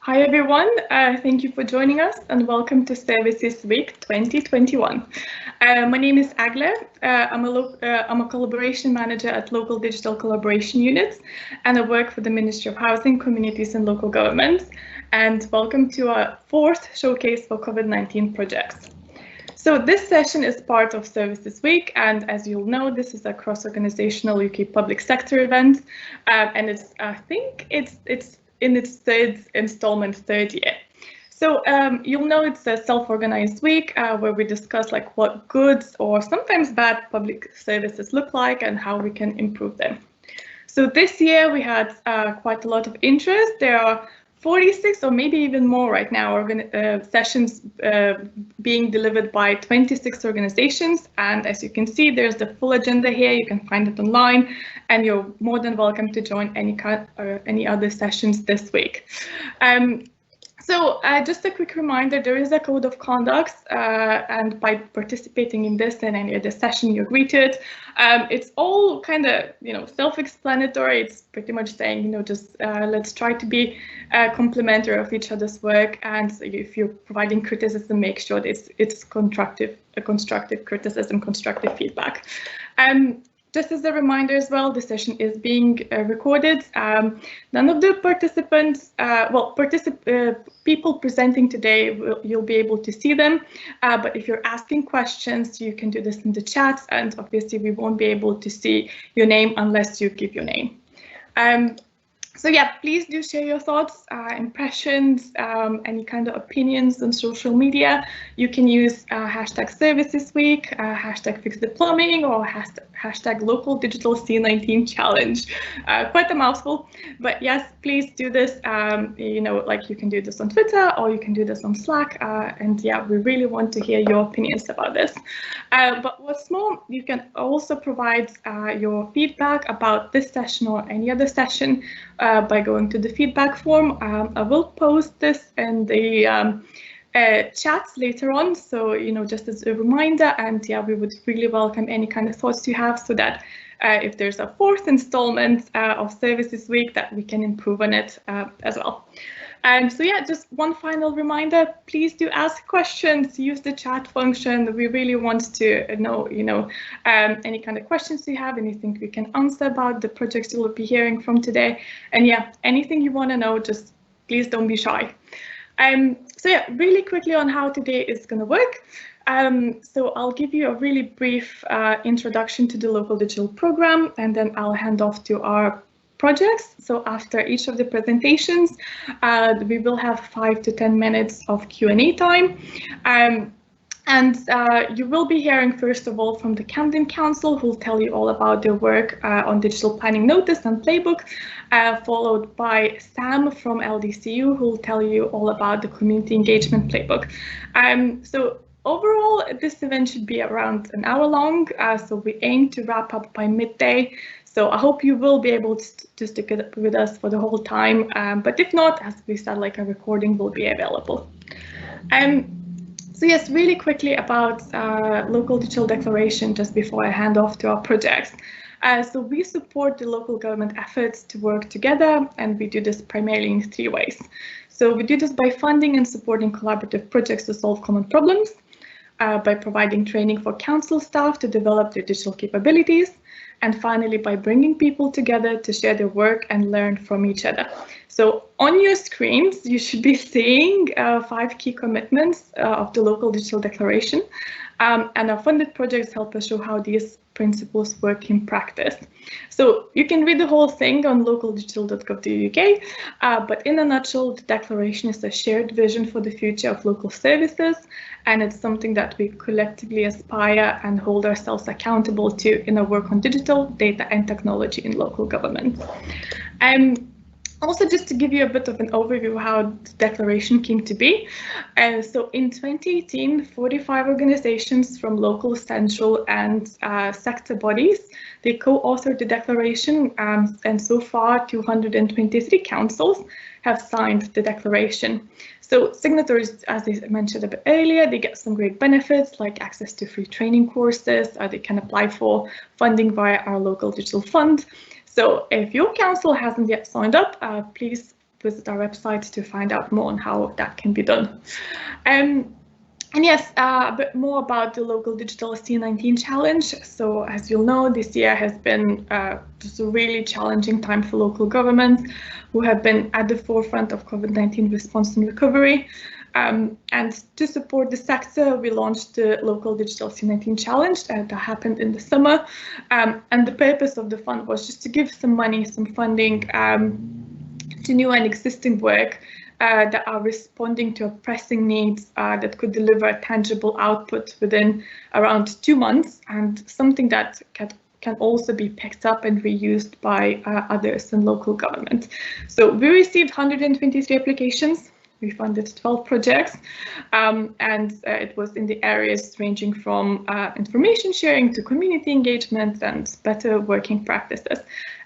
Hi everyone, thank you for joining us and welcome to Services Week 2021. My name is Agle. I'm a collaboration manager at Local Digital Collaboration Units and I work for the Ministry of Housing, Communities and Local Governments. And welcome to our fourth showcase for COVID-19 projects. So this session is part of Services Week, and as you'll know, this is a cross-organizational UK public sector event, and I think it's in its third year. So you'll know it's a self-organized week where we discuss like what good or sometimes bad public services look like and how we can improve them. So this year we had quite a lot of interest. There are 46 or maybe even more right now sessions being delivered by 26 organizations. And as you can see, there's the full agenda here. You can find it online and you're more than welcome to join any other sessions this week. So just a quick reminder, there is a code of conduct and by participating in this and any other session you agree to it. It's all kind of, self-explanatory. It's pretty much saying, just let's try to be complementary of each other's work. And if you're providing criticism, make sure that it's constructive criticism, constructive feedback. Just as a reminder as well, the session is being recorded. None of the participants, people presenting today, you'll be able to see them. But if you're asking questions, you can do this in the chat. And obviously, we won't be able to see your name unless you give your name. So yeah, please do share your thoughts, impressions, any kind of opinions on social media. You can use hashtag Services Week, hashtag Fix the Plumbing, or hashtag Local Digital C-19 Challenge. Quite a mouthful, but yes, please do this. Like you can do this on Twitter or you can do this on Slack. And yeah, we really want to hear your opinions about this. But what's more, you can also provide your feedback about this session or any other session by going to the feedback form. I will post this in the chats later on, so just as a reminder, and yeah, we would really welcome any kind of thoughts you have so that if there's a fourth installment of Services Week that we can improve on it as well. So yeah, just one final reminder, please do ask questions, use the chat function. We really want to know, any kind of questions you have, anything we can answer about the projects you will be hearing from today. And yeah, anything you want to know, just please don't be shy. So yeah, really quickly on how today is going to work. So I'll give you a really brief introduction to the local digital program, and then I'll hand off to our projects. So after each of the presentations, we will have 5 to 10 minutes of Q&A time. And you will be hearing, first of all, from the Camden Council, who will tell you all about their work on digital planning notice and Playbook, followed by Sam from LDCU, who will tell you all about the community engagement Playbook. So overall, this event should be around an hour long, so we aim to wrap up by midday. So I hope you will be able to stick with us for the whole time, but if not, as we said, like a recording will be available. So yes, really quickly about local digital declaration, just before I hand off to our projects. So we support the local government efforts to work together, and we do this primarily in 3 ways. So we do this by funding and supporting collaborative projects to solve common problems, by providing training for council staff to develop their digital capabilities, and finally by bringing people together to share their work and learn from each other. So on your screens, you should be seeing 5 key commitments of the local digital declaration, and our funded projects help us show how these principles work in practice. So you can read the whole thing on localdigital.gov.uk, but in a nutshell, the declaration is a shared vision for the future of local services, and it's something that we collectively aspire and hold ourselves accountable to in our work on digital, data and technology in local government. Also, just to give you a bit of an overview of how the declaration came to be. So in 2018, 45 organizations from local, central and sector bodies, they co-authored the declaration, and so far 223 councils have signed the declaration. So signatories, as I mentioned a bit earlier, they get some great benefits like access to free training courses, they can apply for funding via our local digital fund. So if your council hasn't yet signed up, please visit our website to find out more on how that can be done. And yes, a bit more about the local digital C-19 challenge. So as you'll know, this year has been just a really challenging time for local governments who have been at the forefront of COVID-19 response and recovery. And to support the sector, we launched the local digital C-19 challenge that happened in the summer. And the purpose of the fund was just to give some money, some funding to new and existing work that are responding to pressing needs that could deliver a tangible output within around 2 months, and something that can also be picked up and reused by others in local government. So we received 123 applications. We funded 12 projects, and it was in the areas ranging from information sharing to community engagement and better working practices.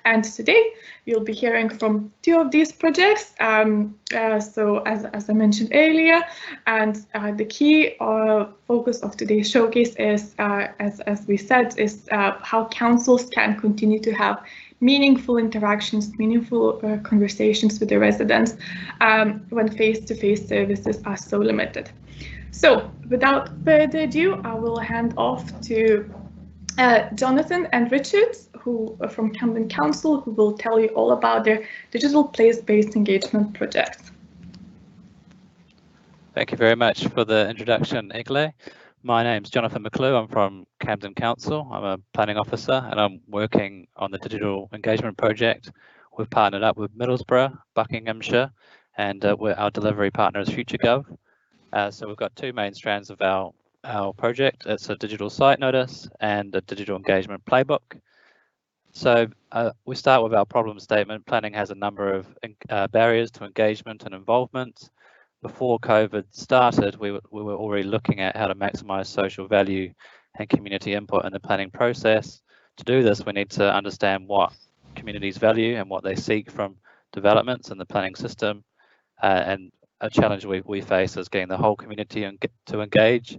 And today you'll be hearing from 2 of these projects. So as I mentioned earlier, and the key focus of today's showcase is, as we said, is how councils can continue to have meaningful interactions, meaningful conversations with the residents when face-to-face services are so limited. So without further ado, I will hand off to Jonathan and Richard, who are from Camden Council, who will tell you all about their digital place-based engagement project. Thank you very much for the introduction, Egle. My name's Jonathan McClue. I'm from Camden Council. I'm a planning officer and I'm working on the digital engagement project. We've partnered up with Middlesbrough, Buckinghamshire, and our delivery partner is FutureGov. So we've got 2 main strands of our project. It's a digital site notice and a digital engagement playbook. So we start with our problem statement. Planning has a number of barriers to engagement and involvement. Before COVID started, we were already looking at how to maximise social value and community input in the planning process. To do this, we need to understand what communities value and what they seek from developments in the planning system. And a challenge we face is getting the whole community to engage.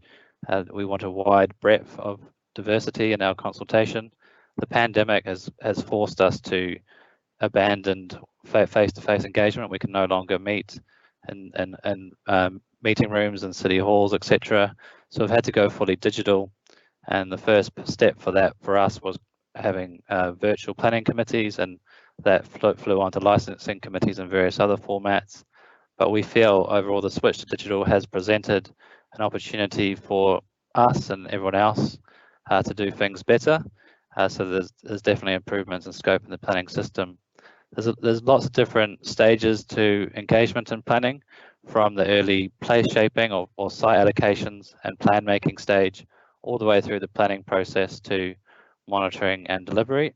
We want a wide breadth of diversity in our consultation. The pandemic has forced us to abandon face-to-face engagement. We can no longer meet in meeting rooms and city halls, etc. So we've had to go fully digital, and the first step for that for us was having virtual planning committees, and that flew onto licensing committees and various other formats. But we feel overall the switch to digital has presented an opportunity for us and everyone else to do things better. So there's definitely improvements in scope in the planning system. There's lots of different stages to engagement and planning, from the early place shaping or site allocations and plan making stage, all the way through the planning process to monitoring and delivery.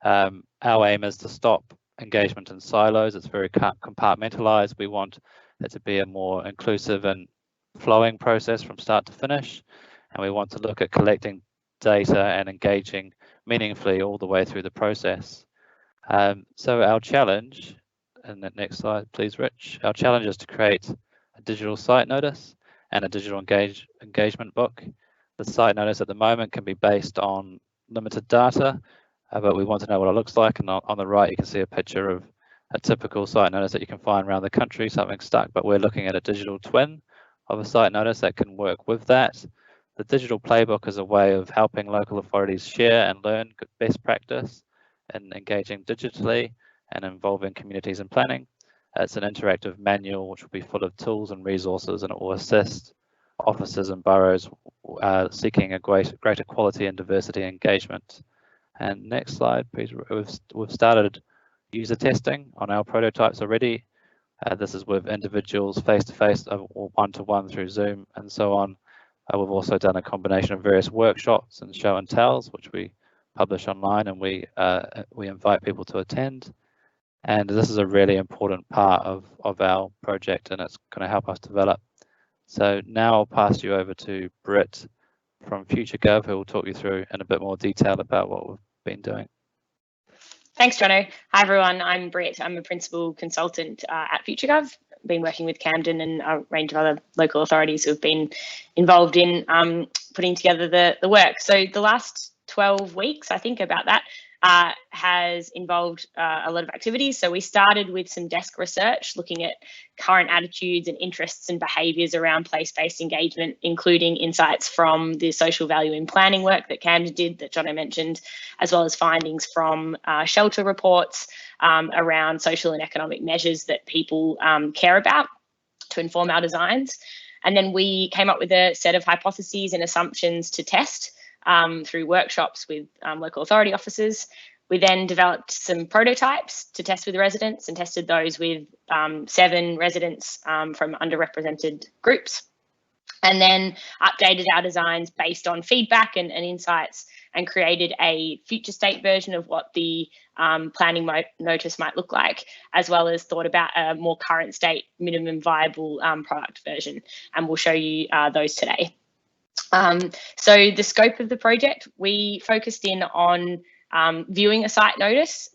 Our aim is to stop engagement in silos. It's very compartmentalized. We want it to be a more inclusive and flowing process from start to finish, and we want to look at collecting data and engaging meaningfully all the way through the process. So our challenge, and the next slide please, Rich, our challenge is to create a digital site notice and a digital engagement book. The site notice at the moment can be based on limited data, but we want to know what it looks like, and on the right you can see a picture of a typical site notice that you can find around the country, something stuck, but we're looking at a digital twin of a site notice that can work with that. The digital playbook is a way of helping local authorities share and learn best practice and engaging digitally and involving communities in planning. It's an interactive manual which will be full of tools and resources, and it will assist officers and boroughs seeking a greater quality and diversity engagement. And next slide, please. We've started user testing on our prototypes already. This is with individuals face-to-face or one-to-one through Zoom and so on. We've also done a combination of various workshops and show and tells, which we publish online, and we invite people to attend. And this is a really important part of our project, and it's going to help us develop. So now I'll pass you over to Britt from FutureGov, who will talk you through in a bit more detail about what we've been doing. Thanks, Jono. Hi, everyone. I'm Britt. I'm a principal consultant at FutureGov. Been working with Camden and a range of other local authorities who have been involved in putting together the work. So the last 12 weeks, I think, about that, has involved a lot of activities. So we started with some desk research, looking at current attitudes and interests and behaviours around place-based engagement, including insights from the social value in planning work that Camden did, that Jono mentioned, as well as findings from shelter reports around social and economic measures that people care about to inform our designs. And then we came up with a set of hypotheses and assumptions to test through workshops with local authority officers. We then developed some prototypes to test with residents and tested those with 7 residents from underrepresented groups, and then updated our designs based on feedback and insights, and created a future state version of what the planning notice might look like, as well as thought about a more current state minimum viable product version. And we'll show you those today. So the scope of the project, we focused in on viewing a site notice,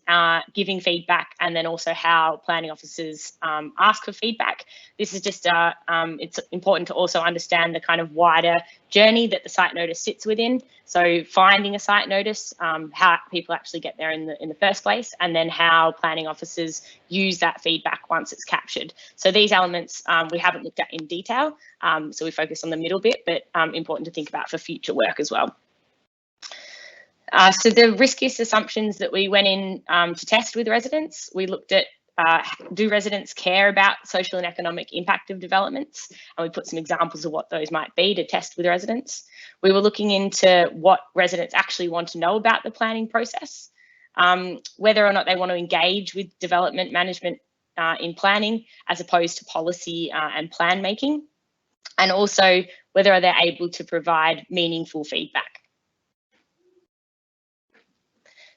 giving feedback, and then also how planning officers ask for feedback. This is just, it's important to also understand the kind of wider journey that the site notice sits within. So finding a site notice, how people actually get there in the first place, and then how planning officers use that feedback once it's captured. So these elements we haven't looked at in detail, so we focus on the middle bit, but important to think about for future work as well. So the riskiest assumptions that we went in to test with residents, we looked at do residents care about social and economic impact of developments? And we put some examples of what those might be to test with residents. We were looking into what residents actually want to know about the planning process, whether or not they want to engage with development management in planning as opposed to policy and plan making, and also whether they're able to provide meaningful feedback.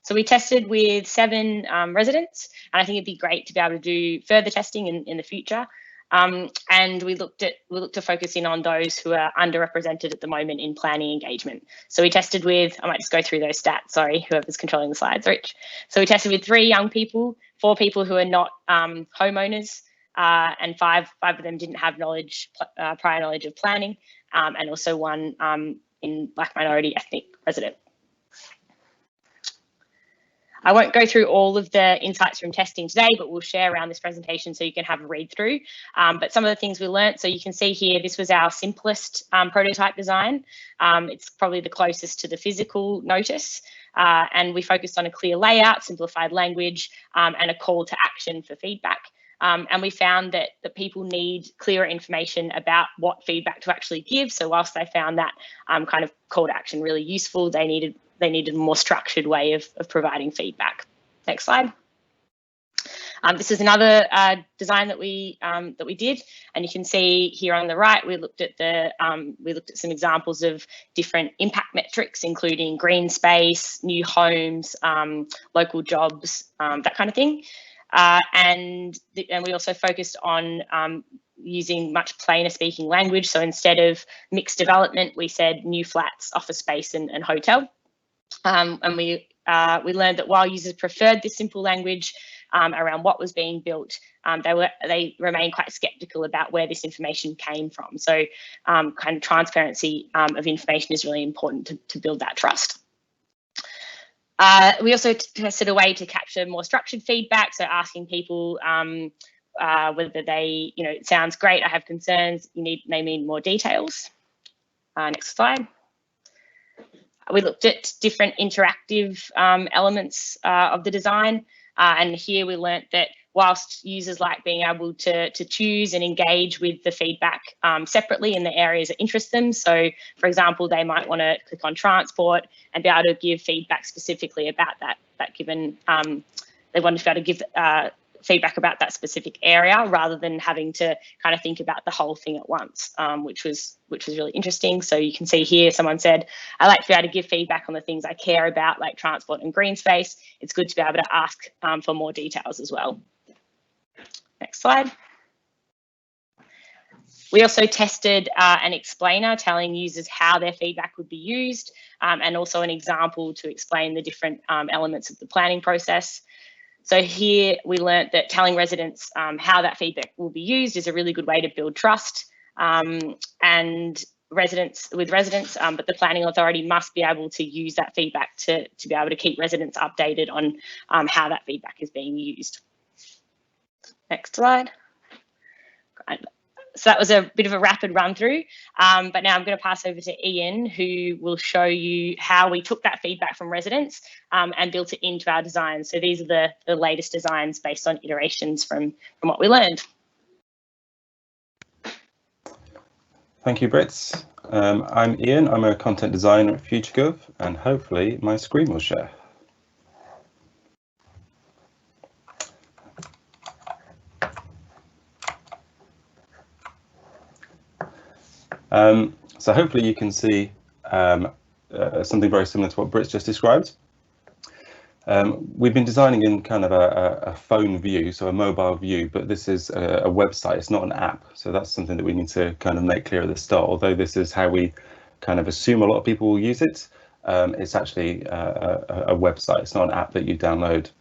So we tested with 7 residents, and I think it'd be great to be able to do further testing in the future. And we looked to focus in on those who are underrepresented at the moment in planning engagement. So we tested with, I might just go through those stats, sorry, whoever's controlling the slides, Rich. So we tested with 3 young people, 4 people who are not homeowners, and 5 of them didn't have prior knowledge of planning, and also 1 in Black minority ethnic resident. I won't go through all of the insights from testing today, but we'll share around this presentation so you can have a read through. But some of the things we learnt, so you can see here, this was our simplest prototype design. It's probably the closest to the physical notice. And we focused on a clear layout, simplified language, and a call to action for feedback. And we found that people need clearer information about what feedback to actually give. So whilst they found that kind of call to action really useful, they needed a more structured way of providing feedback. Next slide. This is another design that we did, and you can see here on the right we looked at some examples of different impact metrics, including green space, new homes, local jobs, that kind of thing. And we also focused on using much plainer speaking language. So instead of mixed development, we said new flats, office space, and hotel. And we learned that while users preferred this simple language around what was being built, they remained quite skeptical about where this information came from. So kind of transparency of information is really important to build that trust. We also tested a way to capture more structured feedback, so asking people whether they, it sounds great, I have concerns, they need more details. Next slide. We looked at different interactive elements of the design, and here we learnt that whilst users like being able to choose and engage with the feedback separately in the areas that interest them. So, for example, they might want to click on transport and be able to give feedback specifically about that given, they wanted to be able to give feedback about that specific area rather than having to kind of think about the whole thing at once, which was really interesting. So you can see here someone said, I like to be able to give feedback on the things I care about, like transport and green space. It's good to be able to ask for more details as well. Next slide. We also tested an explainer telling users how their feedback would be used, and also an example to explain the different elements of the planning process. So here we learnt that telling residents how that feedback will be used is a really good way to build trust. And residents, but the planning authority must be able to use that feedback to be able to keep residents updated on how that feedback is being used. Next slide. So that was a bit of a rapid run through, but now I'm going to pass over to Ian, who will show you how we took that feedback from residents and built it into our design. So these are the latest designs based on iterations from what we learned. Thank you, Brits. I'm Ian. I'm a content designer at FutureGov, and hopefully my screen will share. So hopefully you can see something very similar to what Brits just described. We've been designing in kind of a phone view, so a mobile view, but this is a website, it's not an app. So that's something that we need to kind of make clear at the start. Although this is how we kind of assume a lot of people will use it, it's actually a website, it's not an app that you download.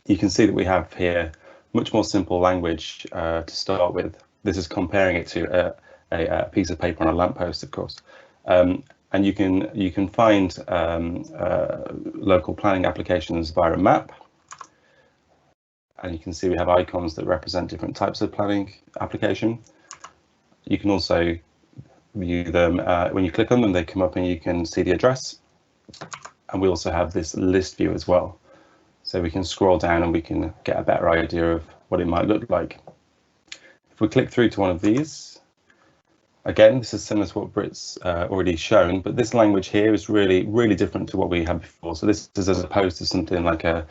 You can see that we have here much more simple language to start with. This is comparing it to a piece of paper on a lamppost, of course. And you can find local planning applications via a map. And you can see we have icons that represent different types of planning application. You can also view them when you click on them, they come up and you can see the address. And we also have this list view as well. So we can scroll down and we can get a better idea of what it might look like. If we click through to one of these, again, this is similar to what Brit's already shown, but this language here is really different to what we had before. So this is as opposed to something like a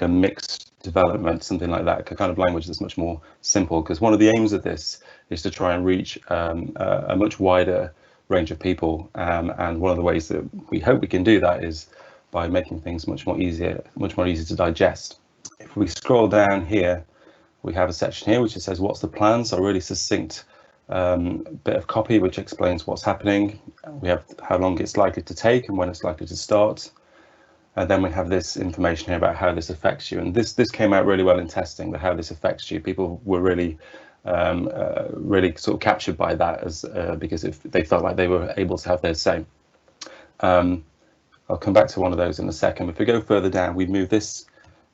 mixed development, something like that, a kind of language that's much more simple, because one of the aims of this is to try and reach a much wider range of people. And one of the ways that we hope we can do that is by making things much more easy to digest. If we scroll down here, we have a section here which says what's the plan, so a really succinct bit of copy which explains what's happening. We have how long it's likely to take and when it's likely to start. And then we have this information here about how this affects you. And this came out really well in testing, how this affects you. People were really sort of captured by that because if they felt like they were able to have their say. I'll come back to one of those in a second. If we go further down, we move this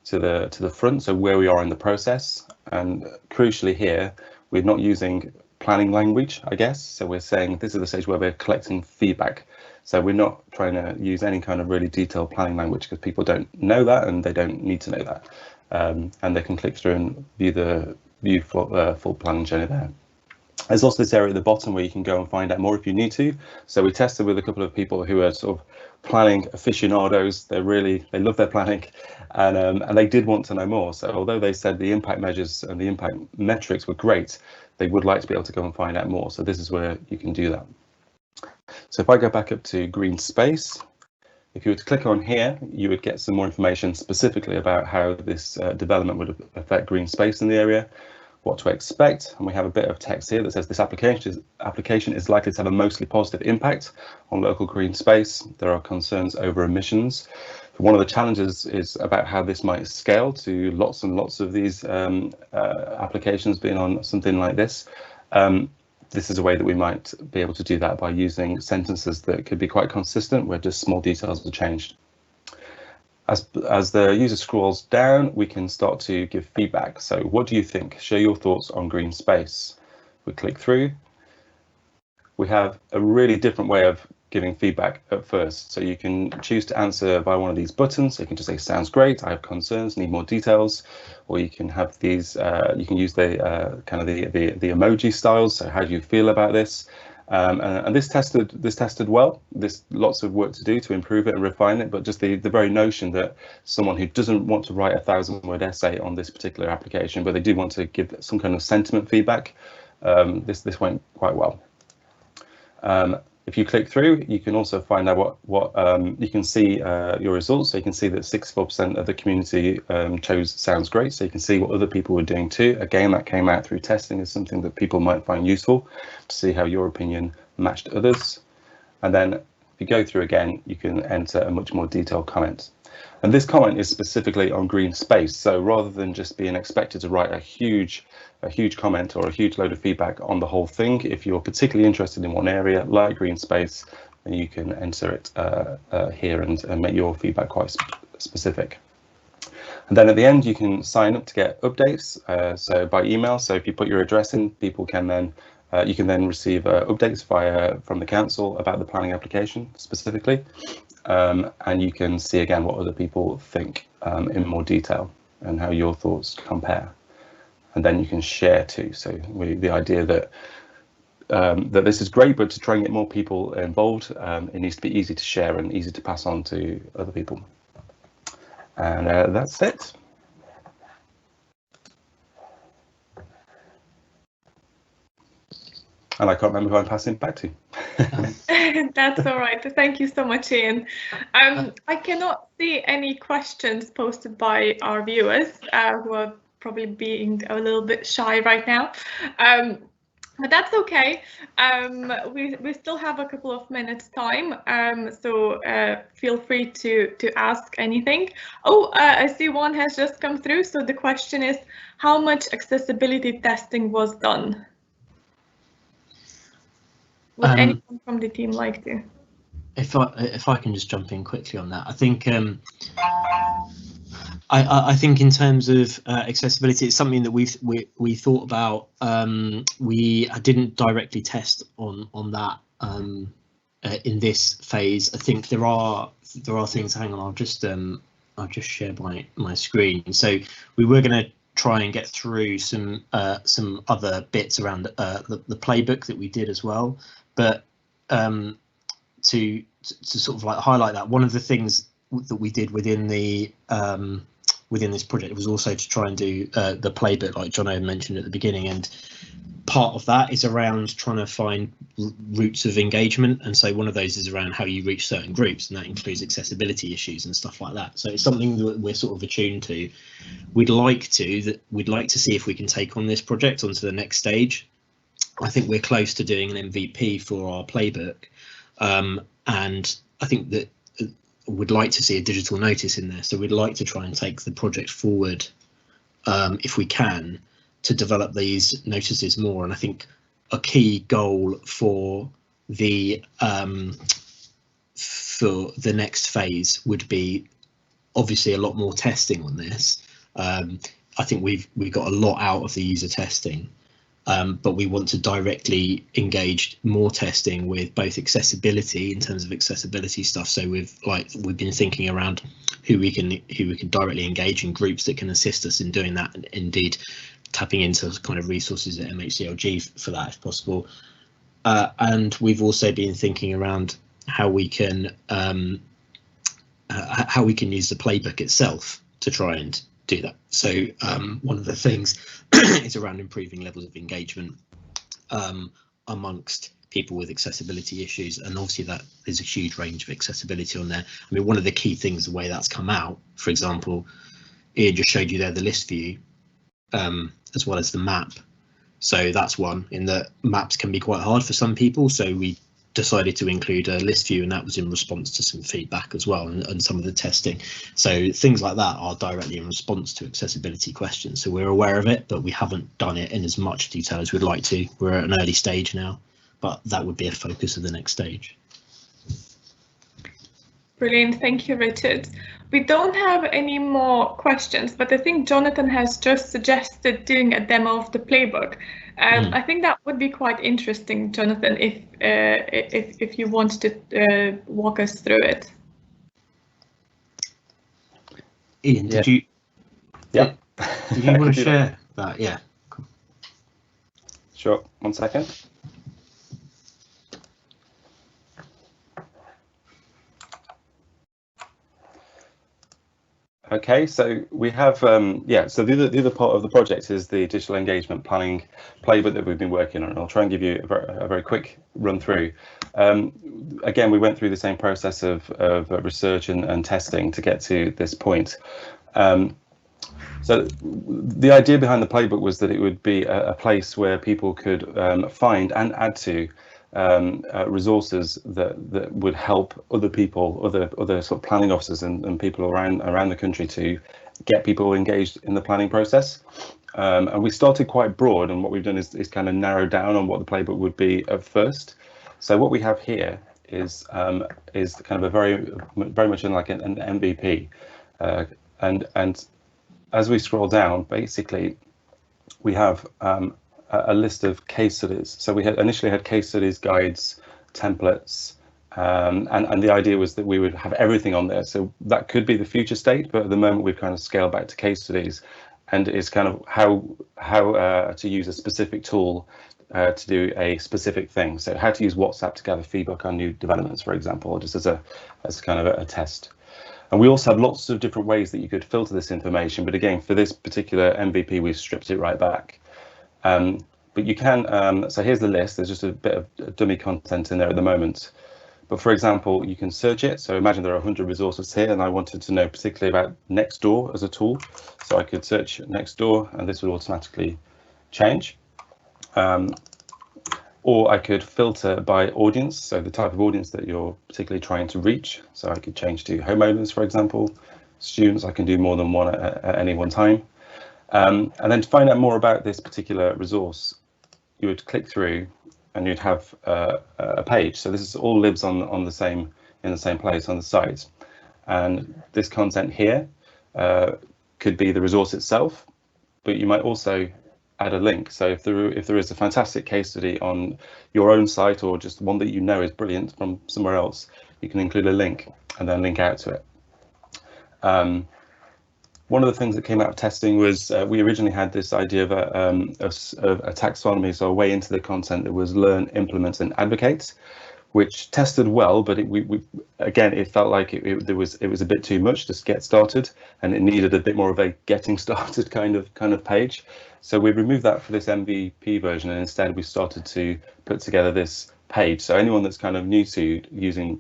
to the front, so where we are in the process. And crucially here, we're not using planning language, I guess. So we're saying this is the stage where we're collecting feedback. So we're not trying to use any kind of really detailed planning language because people don't know that and they don't need to know that. And they can click through and view full planning journey there. There's also this area at the bottom where you can go and find out more if you need to. So we tested with a couple of people who are sort of planning aficionados. They love their planning, and they did want to know more. So although they said the impact measures and the impact metrics were great, they would like to be able to go and find out more. So this is where you can do that. So if I go back up to green space, if you were to click on here, you would get some more information specifically about how this development would affect green space in the area, what to expect. And we have a bit of text here that says this application is likely to have a mostly positive impact on local green space. There are concerns over emissions. One of the challenges is about how this might scale to lots and lots of these applications being on something like this. This is a way that we might be able to do that by using sentences that could be quite consistent where just small details are changed. As the user scrolls down, we can start to give feedback. So what do you think? Share your thoughts on green space. We click through. We have a really different way of giving feedback at first. So you can choose to answer by one of these buttons. So you can just say, sounds great, I have concerns, need more details. Or you can have these, you can use the kind of the emoji styles. So how do you feel about this? And this tested well. There's lots of work to do to improve it and refine it, but just the very notion that someone who doesn't want to write a 1,000-word essay on this particular application, but they do want to give some kind of sentiment feedback, this went quite well. If you click through, you can also find out what you can see your results. So you can see that 64% of the community chose sounds great. So you can see what other people were doing too. Again, that came out through testing as something that people might find useful to see how your opinion matched others. And then if you go through again, you can enter a much more detailed comment. And this comment is specifically on green space. So rather than just being expected to write a huge comment or a huge load of feedback on the whole thing, if you're particularly interested in one area like green space, then you can enter it here and make your feedback quite specific. And then at the end, you can sign up to get updates, so by email. So if you put your address in, people can then you can then receive updates from the council about the planning application specifically, and you can see again what other people think in more detail and how your thoughts compare. And then you can share too. So the idea that that this is great, but to try and get more people involved, it needs to be easy to share and easy to pass on to other people. And that's it. And I can't remember who I'm passing it back to. That's all right. Thank you so much, Ian. I cannot see any questions posted by our viewers who are probably being a little bit shy right now. But that's okay. We still have a couple of minutes time, so feel free to ask anything. Oh, I see one has just come through. So the question is, how much accessibility testing was done? Would anyone from the team like to? If I can just jump in quickly on that, I think I think in terms of accessibility, it's something that we thought about. We didn't directly test on that in this phase. I think there are things. Hang on, I'll just share my screen. So we were going to try and get through some other bits around the playbook that we did as well, but to sort of like highlight that, one of the things that we did within the within this project was also to try and do the playbook, like Jono mentioned at the beginning, and part of that is around trying to find routes of engagement, and so one of those is around how you reach certain groups, and that includes accessibility issues and stuff like that. So it's something that we're sort of attuned to. We'd like to see if we can take on this project onto the next stage. I think we're close to doing an MVP for our playbook, and I think that we'd like to see a digital notice in there. So we'd like to try and take the project forward, if we can, to develop these notices more. And I think a key goal for the next phase would be obviously a lot more testing on this. I think we've got a lot out of the user testing, but we want to directly engage more testing with both accessibility in terms of accessibility stuff. So we've been thinking around who we can directly engage in groups that can assist us in doing that, and indeed tapping into kind of resources at MHCLG for that if possible. And we've also been thinking around how we can use the playbook itself to try and do that. So one of the things is around improving levels of engagement amongst people with accessibility issues, and obviously that there's a huge range of accessibility on there. I mean, one of the key things, the way that's come out, for example, Ian just showed you there the list view, as well as the map. So that's one, in that maps can be quite hard for some people, so we decided to include a list view, and that was in response to some feedback as well, and some of the testing. So things like that are directly in response to accessibility questions. So we're aware of it, but we haven't done it in as much detail as we'd like to. We're at an early stage now, but that would be a focus of the next stage. Brilliant, thank you, Richard. We don't have any more questions, but I think Jonathan has just suggested doing a demo of the playbook. I think that would be quite interesting, Jonathan, if you want to walk us through it. Ian, did you? Yeah. Did you want to share that? Yeah. Cool. Sure. 1 second. Okay, so we have, so the other part of the project is the digital engagement planning playbook that we've been working on. I'll try and give you a very quick run through. Again, we went through the same process of research and testing to get to this point. So the idea behind the playbook was that it would be a place where people could find and add to resources that would help other people, other sort of planning officers and people around the country to get people engaged in the planning process. And we started quite broad, and what we've done is kind of narrowed down on what the playbook would be at first. So what we have here is kind of a very much in like an MVP, and as we scroll down, basically we have a list of case studies. So we initially had case studies, guides, templates, and the idea was that we would have everything on there. So that could be the future state, but at the moment we've kind of scaled back to case studies, and it's kind of how to use a specific tool to do a specific thing. So how to use WhatsApp to gather feedback on new developments, for example, just as kind of a test. And we also have lots of different ways that you could filter this information. But again, for this particular MVP, we've stripped it right back. But you can, so here's the list. There's just a bit of dummy content in there at the moment. But for example, you can search it. So imagine there are 100 resources here, and I wanted to know particularly about Nextdoor as a tool. So I could search Nextdoor, and this would automatically change. Or I could filter by audience, so the type of audience that you're particularly trying to reach. So I could change to homeowners, for example. Students, I can do more than one at any one time. And then to find out more about this particular resource, you would click through and you'd have a page. So this is all lives in the same place on the site. And this content here could be the resource itself, but you might also add a link. So if there is a fantastic case study on your own site, or just one that you know is brilliant from somewhere else, you can include a link and then link out to it. One of the things that came out of testing was we originally had this idea of a taxonomy, so a way into the content that was learn, implement, and advocate, which tested well, but again it felt like it was a bit too much to get started, and it needed a bit more of a getting started kind of page. So we removed that for this MVP version, and instead we started to put together this page. So anyone that's kind of new to using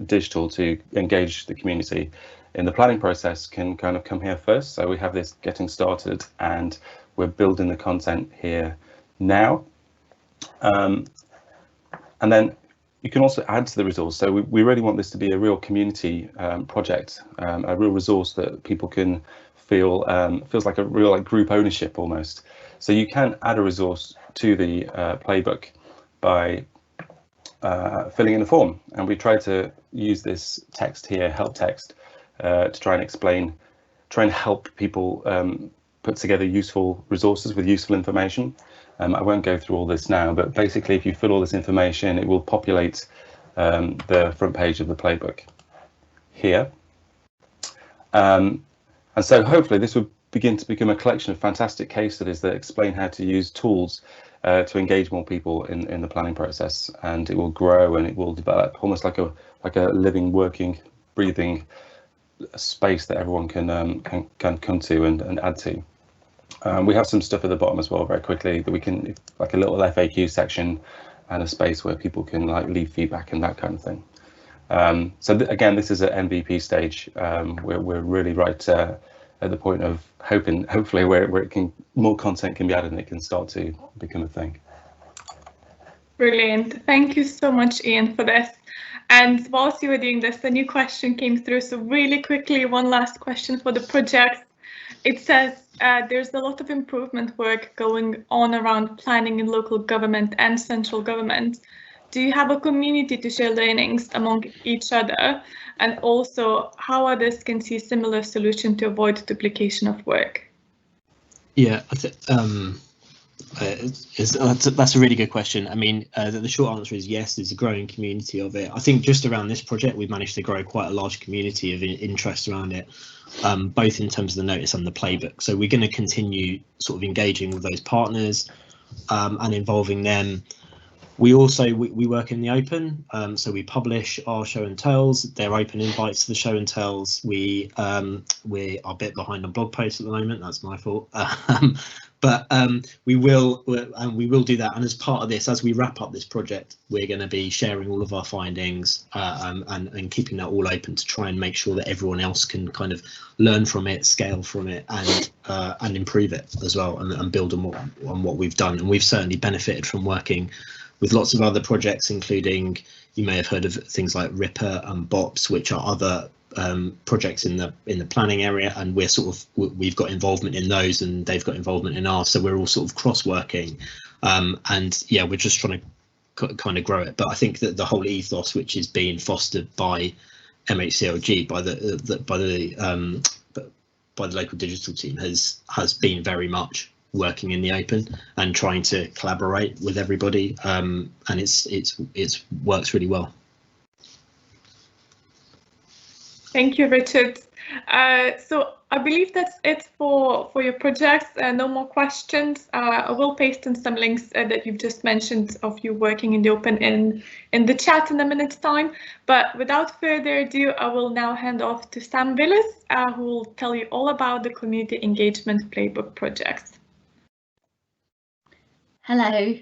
digital to engage the community in the planning process can kind of come here first. So we have this getting started, and we're building the content here now. And then you can also add to the resource. So we really want this to be a real community project, a real resource that people can feel feels like a real group ownership almost. So you can add a resource to the playbook by filling in a form, and we try to use this text here, help text, to try and help people put together useful resources with useful information. I won't go through all this now, but basically if you fill all this information, it will populate the front page of the playbook here. And so hopefully this would begin to become a collection of fantastic case studies that explain how to use tools to engage more people in the planning process, and it will grow and it will develop almost like a living, working, breathing space that everyone can come to and add to. We have some stuff at the bottom as well, very quickly, that we can, like a little FAQ section and a space where people can leave feedback and that kind of thing. So again, this is an MVP stage. We're really right at the point of hopefully where it can, more content can be added and it can start to become a thing. Brilliant. Thank you so much, Ian, for this. And whilst you were doing this, a new question came through. So really quickly, one last question for the project. It says there's a lot of improvement work going on around planning in local government and central government. Do you have a community to share learnings among each other? And also how others can see similar solution to avoid duplication of work? Yeah, that's a really good question. I mean, the short answer is yes, there's a growing community of it. I think just around this project, we've managed to grow quite a large community of interest around it, both in terms of the notice and the playbook. So we're going to continue sort of engaging with those partners and involving them. We also we work in the open, so we publish our show and tells. They're open invites to the show and tells. We are a bit behind on blog posts at the moment. That's my fault, but we will do that. And as part of this, as we wrap up this project, we're going to be sharing all of our findings and keeping that all open to try and make sure that everyone else can kind of learn from it, scale from it, and improve it as well, and build on what we've done. And we've certainly benefited from working with lots of other projects, including, you may have heard of things like Ripper and BOPS, which are other projects in the planning area, and we've got involvement in those, and they've got involvement in ours, so we're all sort of cross-working, and yeah, we're just trying to kind of grow it. But I think that the whole ethos, which is being fostered by MHCLG, by the local digital team, has been very much working in the open and trying to collaborate with everybody, and it's works really well. Thank you, Richard. So I believe that's it for your projects. No more questions. I will paste in some links that you've just mentioned of you working in the open in the chat in a minute's time. But without further ado, I will now hand off to Sam Willis, who will tell you all about the Community Engagement Playbook projects. Hello.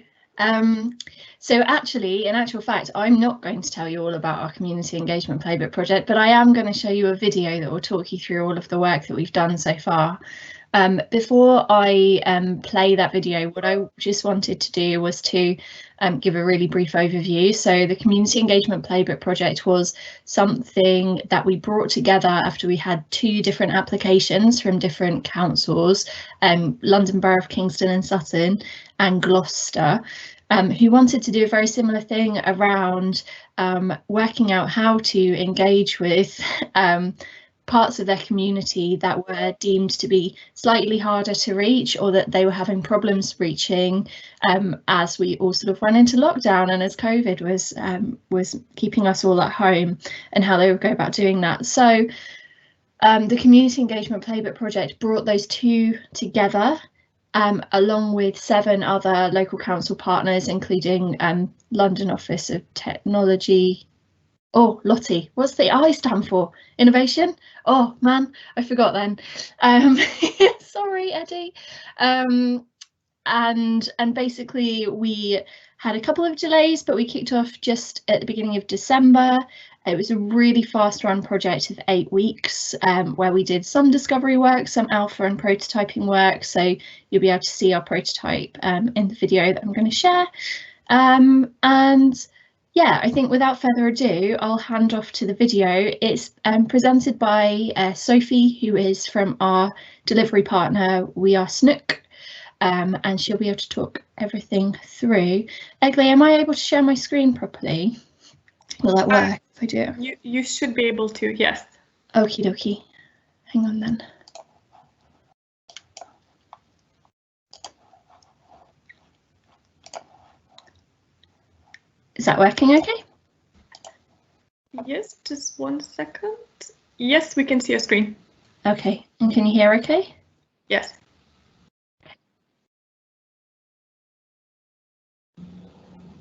So actually, in actual fact, I'm not going to tell you all about our Community Engagement Playbook project, but I am going to show you a video that will talk you through all of the work that we've done so far. Before I play that video, what I just wanted to do was to give a really brief overview. So the Community Engagement Playbook project was something that we brought together after we had 2 different applications from different councils, London Borough of Kingston and Sutton and Gloucester, who wanted to do a very similar thing around working out how to engage with parts of their community that were deemed to be slightly harder to reach, or that they were having problems reaching as we all sort of went into lockdown and as COVID was keeping us all at home, and how they would go about doing that. So the Community Engagement Playbook project brought those 2 together, along with 7 other local council partners, including London Office of Technology. Oh, Lottie, what's the I stand for? Innovation? Oh man, I forgot then. Sorry, Eddie. And basically we had a couple of delays, but we kicked off just at the beginning of December. It was a really fast run project of 8 weeks, where we did some discovery work, some alpha and prototyping work. So you'll be able to see our prototype in the video that I'm going to share. And yeah, I think without further ado, I'll hand off to the video. It's presented by Sophie, who is from our delivery partner, We Are Snook, and she'll be able to talk everything through. Egley, am I able to share my screen properly? Will that work if I do it? You should be able to, yes. Okie dokie. Hang on then. Is that working okay? Yes, just 1 second. Yes, we can see your screen. Okay, and can you hear okay? Yes.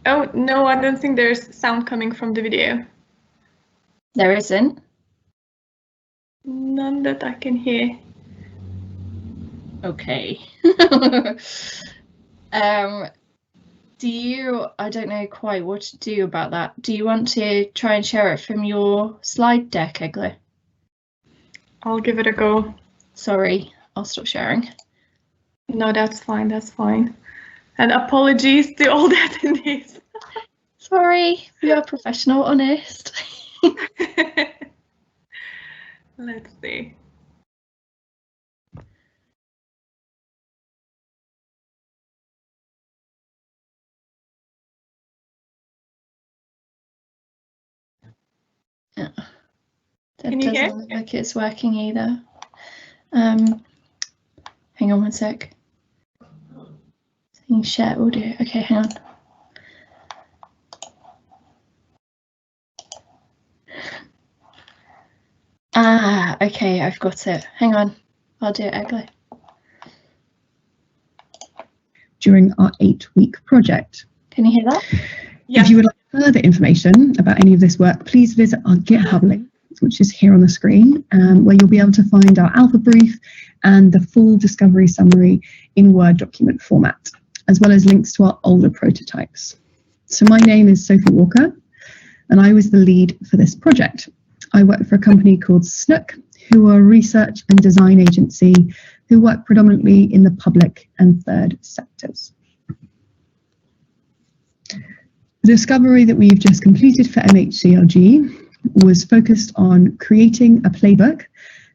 Oh, no, I don't think there's sound coming from the video. There isn't? None that I can hear. Okay. I don't know quite what to do about that. Do you want to try and share it from your slide deck, Egley? I'll give it a go. Sorry, I'll stop sharing. No, that's fine, that's fine. And apologies to all the attendees. Sorry, we are professional, honest. Let's see. Yeah. Can you hear? Doesn't look like it's working either. Hang on 1 sec. Saying share audio. Okay, hang on. Ah, okay, I've got it. Hang on, I'll do it, Egley. During our 8-week project. Can you hear that? Yes. If you would like further information about any of this work, please visit our GitHub link, which is here on the screen, where you'll be able to find our alpha brief and the full discovery summary in Word document format, as well as links to our older prototypes. So my name is Sophie Walker, and I was the lead for this project. I work for a company called Snook, who are a research and design agency who work predominantly in the public and third sectors. The discovery that we've just completed for MHCRG was focused on creating a playbook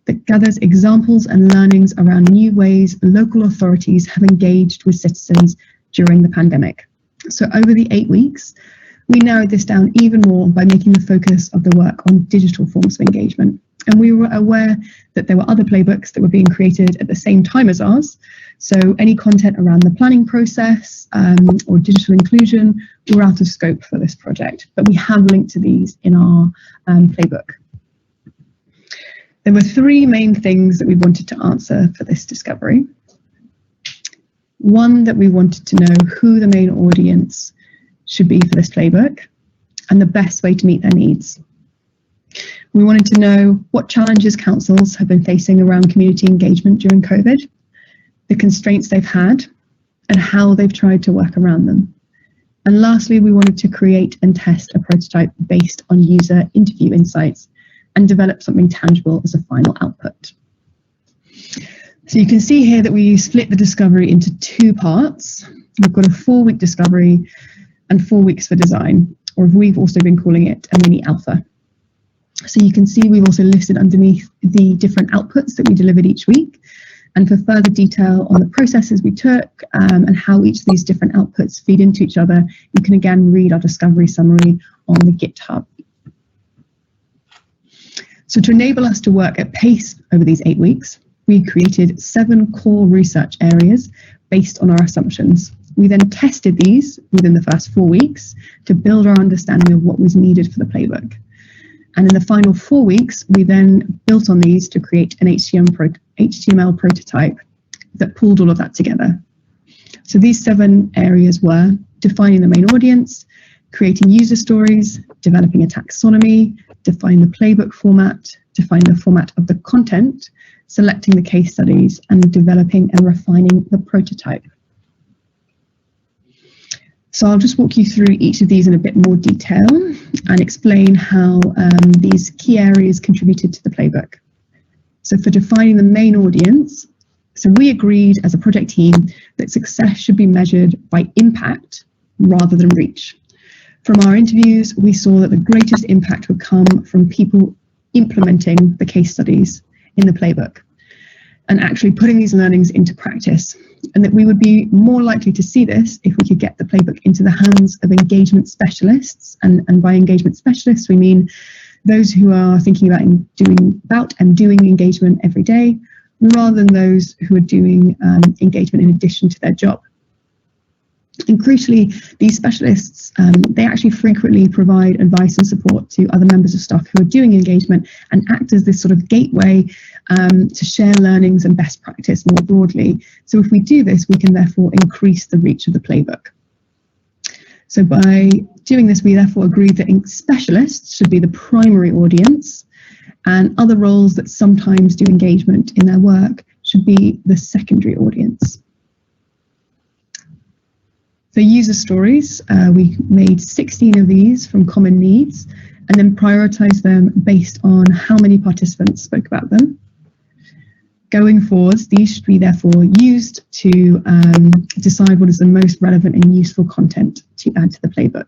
that gathers examples and learnings around new ways local authorities have engaged with citizens during the pandemic. So over the 8 weeks, we narrowed this down even more by making the focus of the work on digital forms of engagement. And we were aware that there were other playbooks that were being created at the same time as ours. So any content around the planning process or digital inclusion were out of scope for this project, but we have linked to these in our playbook. There were 3 main things that we wanted to answer for this discovery. One, that we wanted to know who the main audience should be for this playbook and the best way to meet their needs. We wanted to know what challenges councils have been facing around community engagement during COVID, the constraints they've had, and how they've tried to work around them. And lastly, we wanted to create and test a prototype based on user interview insights and develop something tangible as a final output. So you can see here that we split the discovery into 2 parts. We've got a 4-week discovery and 4 weeks for design, or we've also been calling it a mini alpha. So you can see we've also listed underneath the different outputs that we delivered each week. And for further detail on the processes we took and how each of these different outputs feed into each other, you can again read our discovery summary on the GitHub. So to enable us to work at pace over these 8 weeks, we created 7 core research areas based on our assumptions. We then tested these within the first 4 weeks to build our understanding of what was needed for the playbook. And in the final 4 weeks, we then built on these to create an HTML prototype that pulled all of that together. So these 7 areas were defining the main audience, creating user stories, developing a taxonomy, define the playbook format, define the format of the content, selecting the case studies, and developing and refining the prototype. So I'll just walk you through each of these in a bit more detail and explain how these key areas contributed to the playbook. So for defining the main audience, so we agreed as a project team that success should be measured by impact rather than reach. From our interviews, we saw that the greatest impact would come from people implementing the case studies in the playbook and actually putting these learnings into practice, and that we would be more likely to see this if we could get the playbook into the hands of engagement specialists. And by engagement specialists, we mean those who are thinking about doing engagement every day, rather than those who are doing engagement in addition to their job. And crucially, these specialists, they actually frequently provide advice and support to other members of staff who are doing engagement and act as this sort of gateway to share learnings and best practice more broadly. So if we do this, we can therefore increase the reach of the playbook. So by doing this, we therefore agreed that specialists should be the primary audience, and other roles that sometimes do engagement in their work should be the secondary audience. So user stories, we made 16 of these from common needs and then prioritized them based on how many participants spoke about them. Going forwards, these should be therefore used to decide what is the most relevant and useful content to add to the playbook.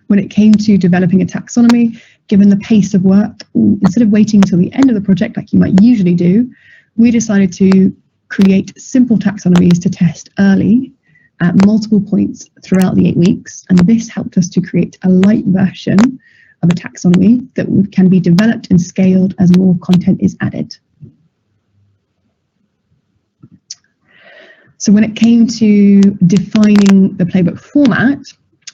When it came to developing a taxonomy, given the pace of work, instead of waiting until the end of the project like you might usually do, we decided to create simple taxonomies to test early at multiple points throughout the 8 weeks, and this helped us to create a light version of a taxonomy that can be developed and scaled as more content is added. So when it came to defining the playbook format,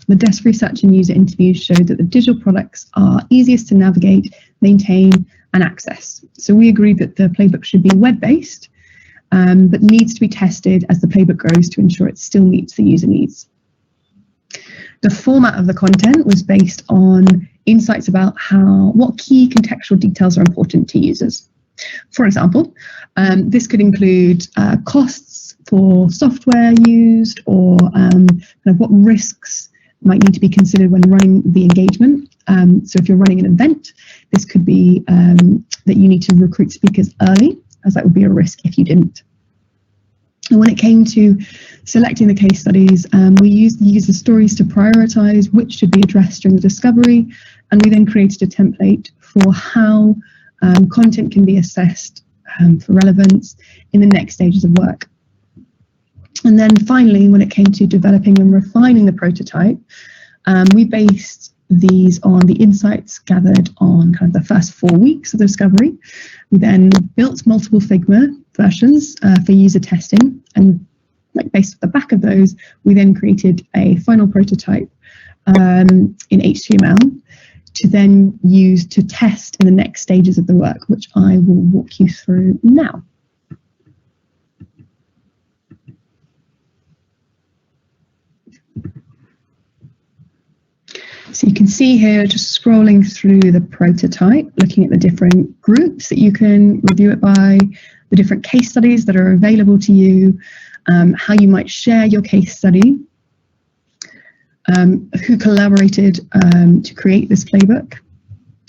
the desk research and user interviews showed that the digital products are easiest to navigate, maintain, and access. So we agreed that the playbook should be web-based, but needs to be tested as the playbook grows to ensure it still meets the user needs. The format of the content was based on insights about what key contextual details are important to users. For example, this could include costs for software used, or kind of what risks might need to be considered when running the engagement. So if you're running an event, this could be that you need to recruit speakers early, as that would be a risk if you didn't. And when it came to selecting the case studies, we used the user stories to prioritize which should be addressed during the discovery, and we then created a template for how content can be assessed for relevance in the next stages of work. And then finally, when it came to developing and refining the prototype, we based these on the insights gathered on kind of the first 4 weeks of the discovery. We then built multiple Figma versions for user testing, and based off the back of those, we then created a final prototype in HTML to then use to test in the next stages of the work, which I will walk you through now. So you can see here, just scrolling through the prototype, looking at the different groups that you can review it by, the different case studies that are available to you, how you might share your case study, who collaborated to create this playbook,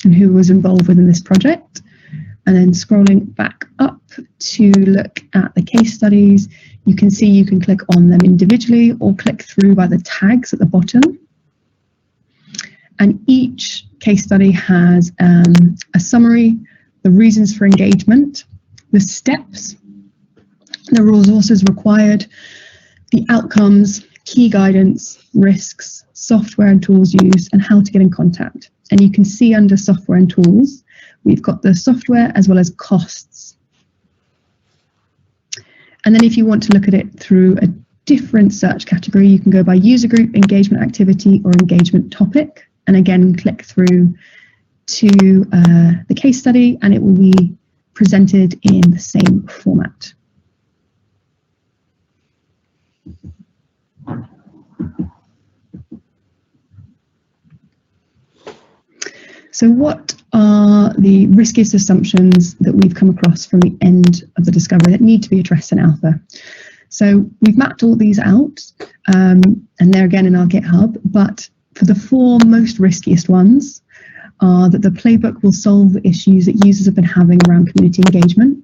and who was involved within this project. And then scrolling back up to look at the case studies, you can see you can click on them individually or click through by the tags at the bottom. And each case study has a summary, the reasons for engagement, the steps, the resources required, the outcomes, key guidance, risks, software and tools used, and how to get in contact. And you can see under software and tools, we've got the software as well as costs. And then if you want to look at it through a different search category, you can go by user group, engagement activity, or engagement topic. And again, click through to the case study, and it will be presented in the same format. So what are the riskiest assumptions that we've come across from the end of the discovery that need to be addressed in Alpha? So we've mapped all these out, and they're again in our GitHub, but for the 4 most riskiest ones are that the playbook will solve the issues that users have been having around community engagement,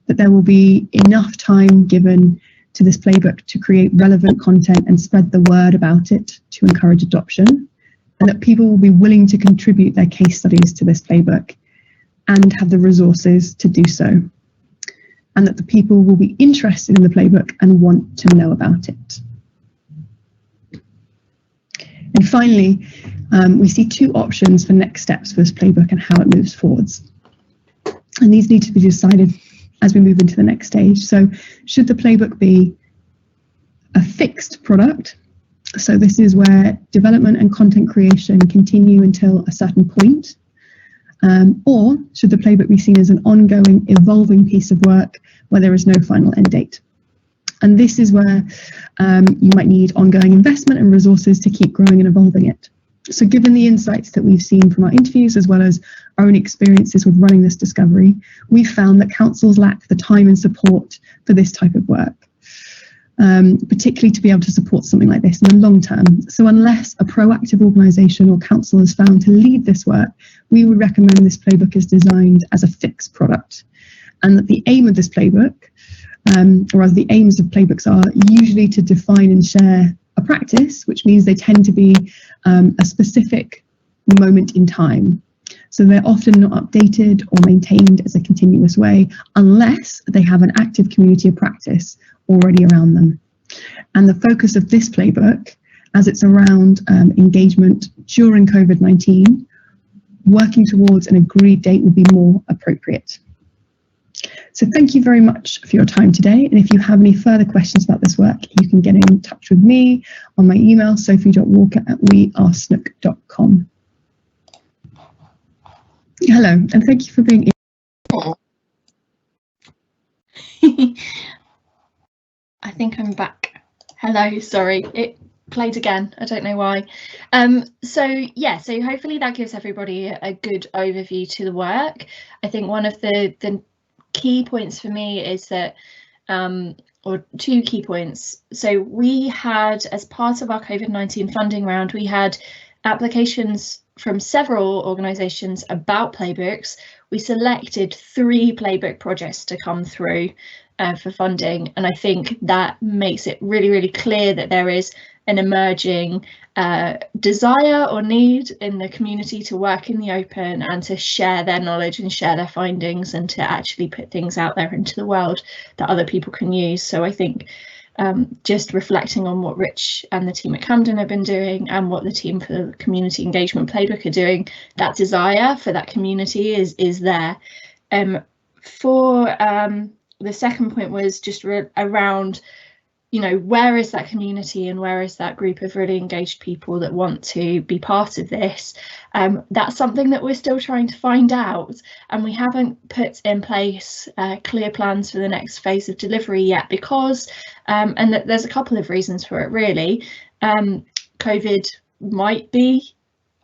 that there will be enough time given to this playbook to create relevant content and spread the word about it to encourage adoption, and that people will be willing to contribute their case studies to this playbook and have the resources to do so, and that the people will be interested in the playbook and want to know about it. And finally, we see 2 options for next steps for this playbook and how it moves forwards. And these need to be decided as we move into the next stage. So should the playbook be a fixed product? So this is where development and content creation continue until a certain point. Or should the playbook be seen as an ongoing, evolving piece of work where there is no final end date? And this is where you might need ongoing investment and resources to keep growing and evolving it. So given the insights that we've seen from our interviews, as well as our own experiences with running this discovery, we've found that councils lack the time and support for this type of work, particularly to be able to support something like this in the long term. So unless a proactive organisation or council is found to lead this work, we would recommend this playbook is designed as a fixed product, and that the aim of this playbook, or rather the aims of playbooks, are usually to define and share a practice, which means they tend to be a specific moment in time. So they're often not updated or maintained as a continuous way unless they have an active community of practice already around them. And the focus of this playbook, as it's around engagement during COVID-19, working towards an agreed date would be more appropriate. So thank you very much for your time today. And if you have any further questions about this work, you can get in touch with me on my email, sophie.walker@wearesnook.com. Hello, and thank you for being in. I think I'm back. Hello, sorry, it played again. I don't know why. So hopefully that gives everybody a good overview to the work. I think one of the key points for me is that, or 2 key points. So we had, as part of our COVID-19 funding round, we had applications from several organisations about playbooks. we selected 3 Playbook projects to come through for funding, and I think that makes it really, really clear that there is an emerging desire or need in the community to work in the open and to share their knowledge and share their findings and to actually put things out there into the world that other people can use. So I think just reflecting on what Rich and the team at Camden have been doing and what the team for the Community Engagement Playbook are doing, that desire for that community is there. The second point was just around, you know, where is that community and where is that group of really engaged people that want to be part of this? That's something that we're still trying to find out, and we haven't put in place clear plans for the next phase of delivery yet because, and there's a couple of reasons for it really. COVID might be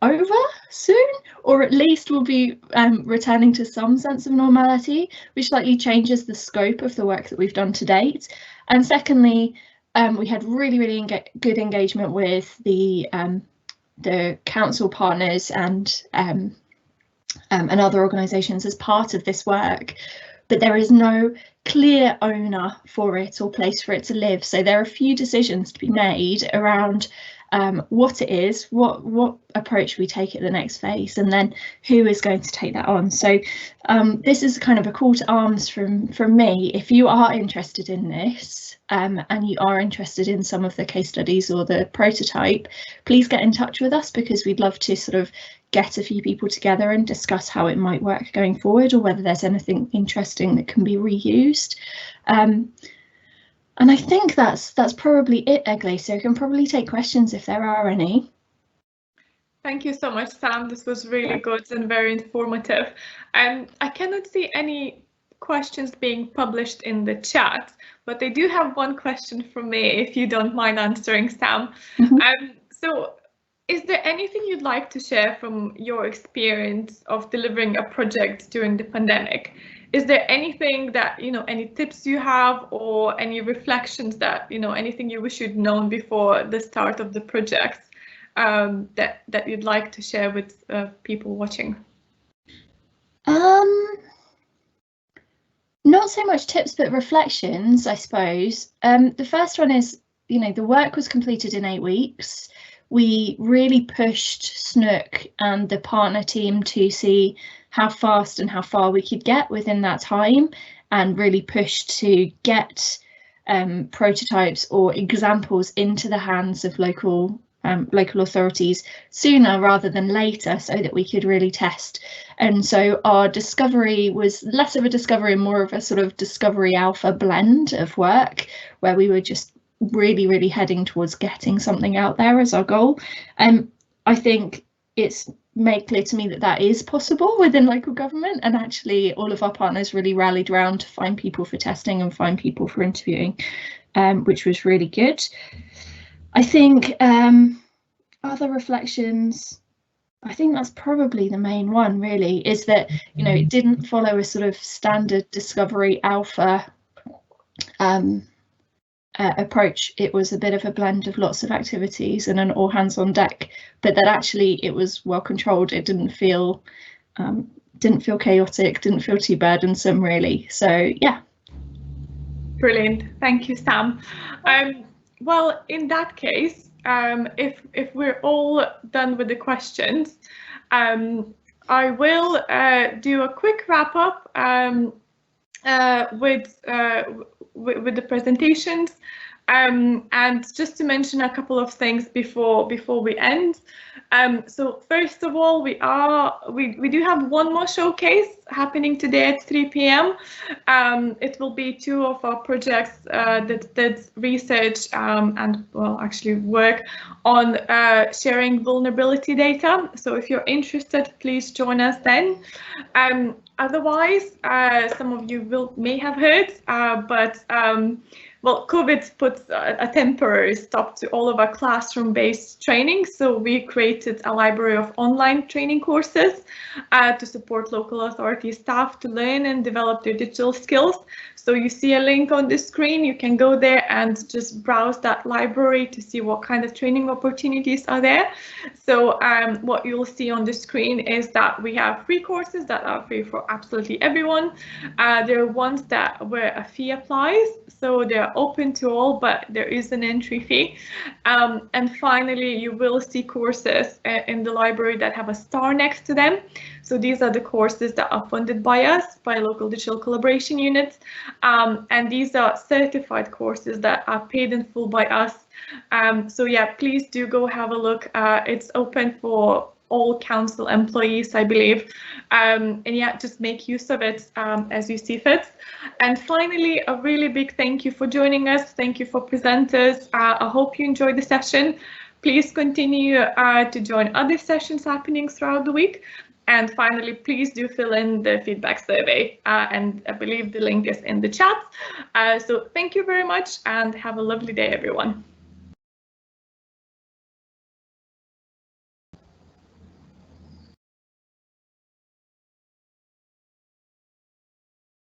over soon, or at least we'll be returning to some sense of normality, which slightly changes the scope of the work that we've done to date. And secondly, we had really good engagement with the council partners and other organisations as part of this work, but there is no clear owner for it or place for it to live. So there are a few decisions to be made around what it is, what approach we take at the next phase, and then who is going to take that on. So this is kind of a call to arms from me. If you are interested in this and you are interested in some of the case studies or the prototype, please get in touch with us, because we'd love to sort of get a few people together and discuss how it might work going forward, or whether there's anything interesting that can be reused. And I think that's probably it, Egley, so you can probably take questions if there are any. Thank you so much, Sam. This was really good and very informative. I cannot see any questions being published in the chat, but I do have one question from me, if you don't mind answering, Sam. So is there anything you'd like to share from your experience of delivering a project during the pandemic? Is there anything that, you know, any tips you have, or any reflections that, you know, anything you wish you'd known before the start of the project that you'd like to share with people watching? Not so much tips, but reflections, I suppose. The first one is, you know, the work was completed in 8 weeks. We really pushed Snook and the partner team to see how fast and how far we could get within that time, and really pushed to get prototypes or examples into the hands of local authorities sooner rather than later, so that we could really test. And so our discovery was less of a discovery and more of a sort of discovery alpha blend of work, where we were just really heading towards getting something out there as our goal. I think it's made clear to me that that is possible within local government, and actually all of our partners really rallied around to find people for testing and find people for interviewing, which was really good. I think other reflections, I think that's probably the main one really, is that, you know, it didn't follow a sort of standard discovery alpha approach. It was a bit of a blend of lots of activities and an all hands on deck, but that actually it was well controlled. It didn't feel chaotic, didn't feel too burdensome really. So yeah. Brilliant, thank you, Sam. Well, in that case, if we're all done with the questions, I will do a quick wrap up with the presentations, and just to mention a couple of things before we end. So first of all, we do have one more showcase happening today at 3 p.m. It will be 2 of our projects that did research and well actually work on sharing vulnerability data. So if you're interested, please join us then. Otherwise, some of you may have heard, but well, COVID puts a temporary stop to all of our classroom-based training, so we created a library of online training courses to support local authority staff to learn and develop their digital skills. So you see a link on the screen, you can go there and just browse that library to see what kind of training opportunities are there. So what you'll see on the screen is that we have free courses that are free for absolutely everyone. There are ones where a fee applies, so they're open to all, but there is an entry fee. And finally, you will see courses in the library that have a star next to them. So these are the courses that are funded by us, by local digital collaboration units. And these are certified courses that are paid in full by us. So yeah, please do go have a look. It's open for all council employees, I believe. And yeah, just make use of it as you see fit. And finally, a really big thank you for joining us. Thank you for presenters. I hope you enjoyed the session. Please continue to join other sessions happening throughout the week. And finally, please do fill in the feedback survey. And I believe the link is in the chat. So thank you very much and have a lovely day, everyone.